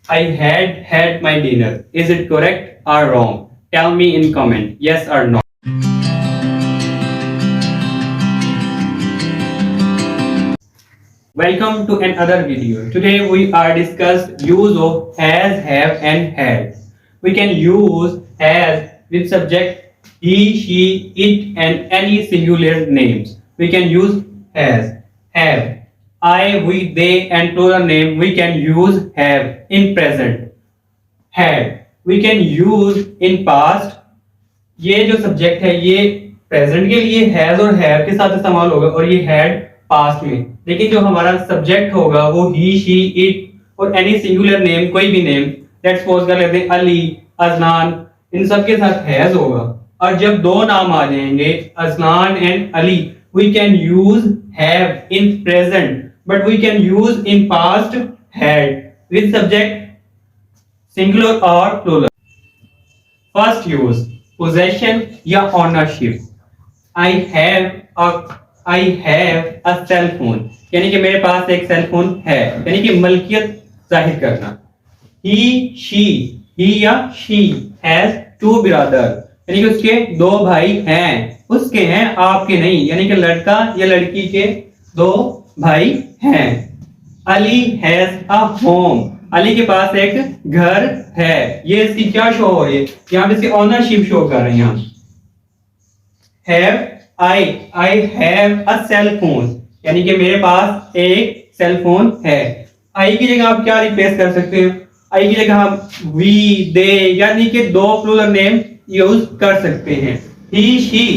I had my dinner. Is it correct or wrong? Tell me in comment, yes or no. Welcome to another video. Today we are discuss use of has, have and had. We can use has with subject he, she, it and any singular names. We can use has, have. I, we, they and plural name we can use have in present. Had we can use in past. ये जो subject है ये present के लिए has और have के साथ इस्तेमाल होगा और ये हैड पास्ट में, लेकिन जो हमारा सब्जेक्ट होगा वो ही, शी, इट और एनी सिंगुलर नेम, कोई भी नेम, लेट्स सपोज कर लेते हैं अली, अजनान, इन सब के साथ हैज होगा। और जब दो नाम आ जाएंगे अजनान and Ali, we can use have in present but we can use in past had with subject singular और प्लूरल। फर्स्ट यूज पोजेशन या ownership. I have a cell phone, यानी कि मेरे पास एक सेल फोन है, यानी कि मलकियत जाहिर करना। ही या शी हैज टू ब्रदर, यानी कि उसके दो भाई हैं, उसके हैं आपके नहीं, यानी कि लड़का या लड़की के दो भाई हैं। Ali has a home, Ali के पास एक घर है। ये इसकी क्या शो हो रही है, यहाँ पे इसकी ऑनरशिप शो कर रही है। Have I have a cell phone, यानी कि मेरे पास एक सेल फोन है। आई की जगह आप क्या रिप्लेस कर सकते हैं, आई की जगह हम वी, दे यानी कि दो प्लूरल नेम यूज कर सकते हैं। ही, शी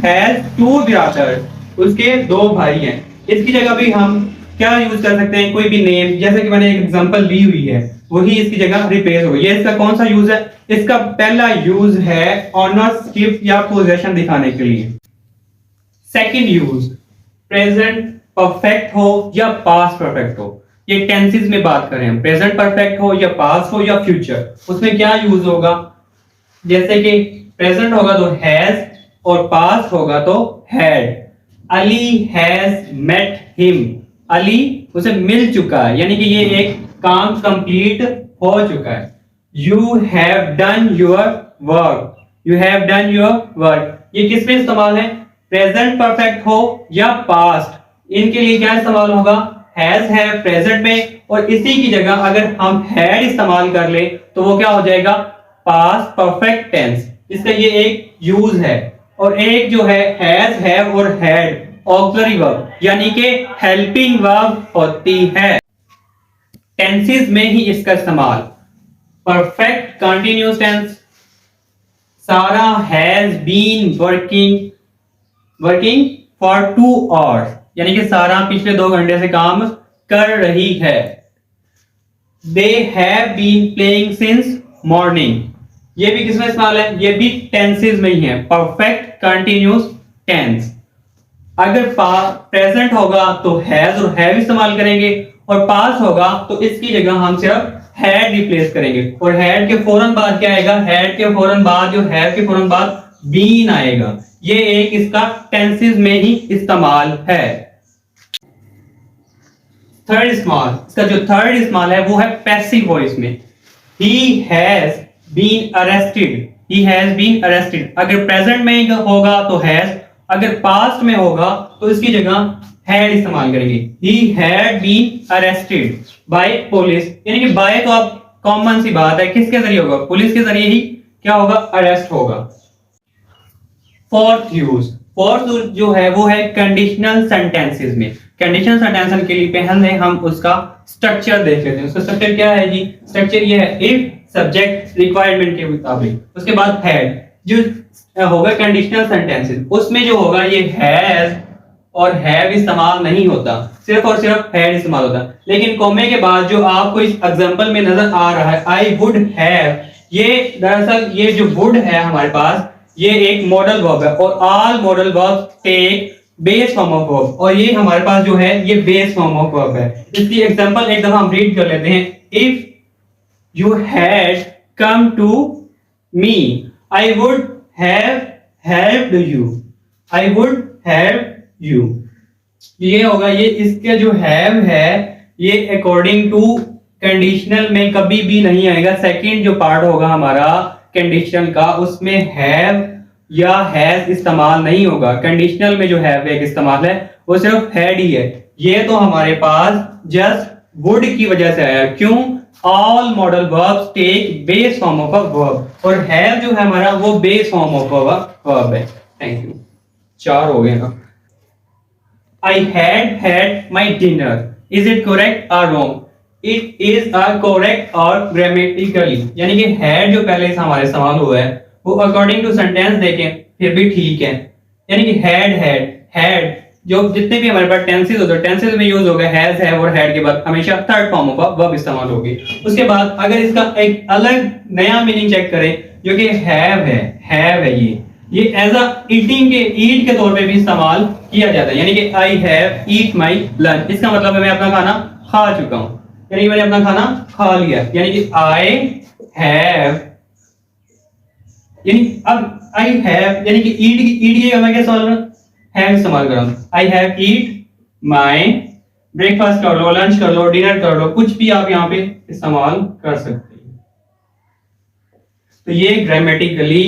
हैज टू ब्रदर्स, उसके दो भाई हैं। इसकी जगह भी हम क्या यूज कर सकते हैं, कोई भी नेम, जैसे कि मैंने एक एग्जांपल ली हुई है, वही इसकी जगह रिप्लेस होगी। ये इसका कौन सा यूज है, इसका पहला यूज है ऑनरशिप या पोजेशन दिखाने के लिए। सेकंड यूज प्रेजेंट परफेक्ट हो या पास्ट परफेक्ट हो। ये टेंसेस में बात करें हम, प्रेजेंट परफेक्ट हो या पास्ट हो या फ्यूचर, उसमें क्या यूज होगा। जैसे कि प्रेजेंट होगा तो हैज और पास्ट होगा तो had. Ali has met him, Ali उसे मिल चुका है, यानी कि ये एक काम कंप्लीट हो चुका है। You have done your work, you have done your work, ये किस में इस्तेमाल है, प्रेजेंट परफेक्ट हो या पास्ट, इनके लिए क्या इस्तेमाल होगा, हैज हैव प्रेजेंट में, और इसी की जगह अगर हम हैड इस्तेमाल कर ले तो वो क्या हो जाएगा, पास्ट परफेक्ट टेंस। इसका ये एक यूज है। और एक जो है हैज हैव और हैड ऑक्सिलरी वर्ब, यानी कि हेल्पिंग वर्ब होती है। टेंसेस में ही इसका इस्तेमाल। Perfect continuous tense, Sara has been working for 2 hours, यानी कि सारा पिछले 2 घंटे से काम कर रही है। They have been playing since morning, ये भी किसमें इस्तेमाल है, ये भी टेंसेस में ही है, परफेक्ट कंटिन्यूअस टेंस। अगर प्रेजेंट होगा तो हैज और हैव इस्तेमाल करेंगे, और पास्ट होगा तो इसकी जगह हम सिर्फ हैड रिप्लेस करेंगे। और हैड के फौरन बाद क्या आएगा, हैड के फौरन बाद जो हैव के फौरन बाद बीन आएगा। ये एक इसका टेंसेस में ही इस्तेमाल है। थर्ड इस्तेमाल, इसका जो थर्ड इस्तेमाल है वो है पैसिव वॉइस में। He has been arrested, he has been arrested, अगर प्रेजेंट में होगा तो हैज, अगर पास्ट में होगा तो इसकी जगह हैड इस्तेमाल करेंगे। He had been arrested by police, यानी कि बाय तो आप कॉमन सी बात है, किसके जरिए होगा, पुलिस के जरिए ही क्या होगा, अरेस्ट होगा। फोर्थ यूज जो है वो है कंडीशनल सेंटेंसेस में। कंडीशनल सेंटेंस के लिए पहले हम उसका स्ट्रक्चर देख लेते हैं। उसका स्ट्रक्चर क्या है जी, स्ट्रक्चर ये है इफ सब्जेक्ट रिक्वायरमेंट के मुताबिक, उसके बाद हैड, जो होगा कंडीशनल सेंटेंसेस, उसमें जो होगा ये हैज और हैव इस्तेमाल नहीं होता, सिर्फ और सिर्फ हैड इस्तेमाल होता। लेकिन कॉमे के बाद जो आपको इस एग्जांपल में नजर आ रहा है आई वुड हैव, ये दरअसल ये जो वुड है हमारे पास ये एक मॉडल वर्ब है, और all modal verb take base form of verb, और ये हमारे पास जो है ये बेस फॉर्म ऑफ वर्ब है। इसकी एग्जांपल एक दफा हम रीड कर लेते हैं। If you had come to me I would have helped you, I would have you। ये होगा, ये इसके जो have है ये अकॉर्डिंग टू कंडीशनल में कभी भी नहीं आएगा। सेकंड जो पार्ट होगा हमारा कंडीशनल का, उसमें हैव या हैज इस्तेमाल नहीं होगा। कंडीशनल में जो हैव एक इस्तेमाल है वो सिर्फ हैड ही है। ये तो हमारे पास जस्ट वुड की वजह से आया। क्यों? All modal verbs take base form of a verb, और हैव जो है हमारा वो base form of a verb है। Thank you. 4 हो गए ना। I had my dinner. Is it correct or wrong? It is a correct or grammatically, यानी कि had जो पहले से हमारे इस्तेमाल हुआ है वो अकॉर्डिंग टू सेंटेंस देखें फिर भी ठीक है। यानी कि had जो जितने भी हमारे पास टेंसेस होते हैं, टेंसेस में यूज होगा हैज, हैव और हैड के बाद हमेशा थर्ड फॉर्म ऑफ वर्ब इस्तेमाल होगी। उसके बाद अगर इसका एक अलग नया मीनिंग चेक करें जो कि हैव है, ये एज अ ईटिंग के ईट के तौर पे भी इस्तेमाल किया जाता है। यानी कि I have eat my lunch, इसका मतलब है मैं अपना खाना खा चुका हूं, यानी कि मैंने अपना खाना खा लिया। यानी कि आई हैव, यानी अब आई हैव यानी कि ईट के मैं क्या इस्तेमाल हैव इस्तेमाल कर रहा हूं। I have eat my, breakfast कर लो, लंच कर लो, डिनर कर लो, कुछ भी आप यहां पे इस्तेमाल कर सकते हैं। तो ये ग्रामेटिकली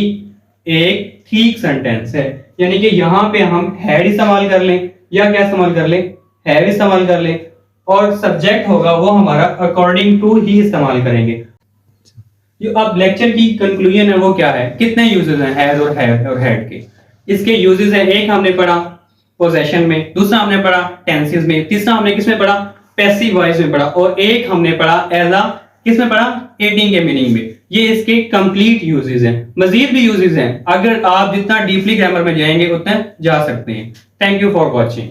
एक ठीक सेंटेंस है। यानी कि यहां पे हम हैड इस्तेमाल कर लें या क्या इस्तेमाल कर लें, हैव इस्तेमाल कर लें, और सब्जेक्ट होगा वो हमारा अकॉर्डिंग टू ही इस्तेमाल करेंगे। जो अब लेक्चर की कंक्लूजन है वो क्या है, कितने यूजेस हैं हैज और हैव और हैड के। इसके यूजेस है, एक हमने पढ़ा पोजेशन में, दूसरा हमने पढ़ा टेंसेस में, तीसरा हमने किसमें पढ़ा पैसिव वॉइस में पढ़ा, और एक हमने पढ़ा एज अ किसमें पढ़ा एडिंग के मीनिंग में। ये इसके कंप्लीट यूजेस हैं। मजीद भी यूजेस हैं, अगर आप जितना डीपली ग्रामर में जाएंगे उतना जा सकते हैं। Thank you for watching.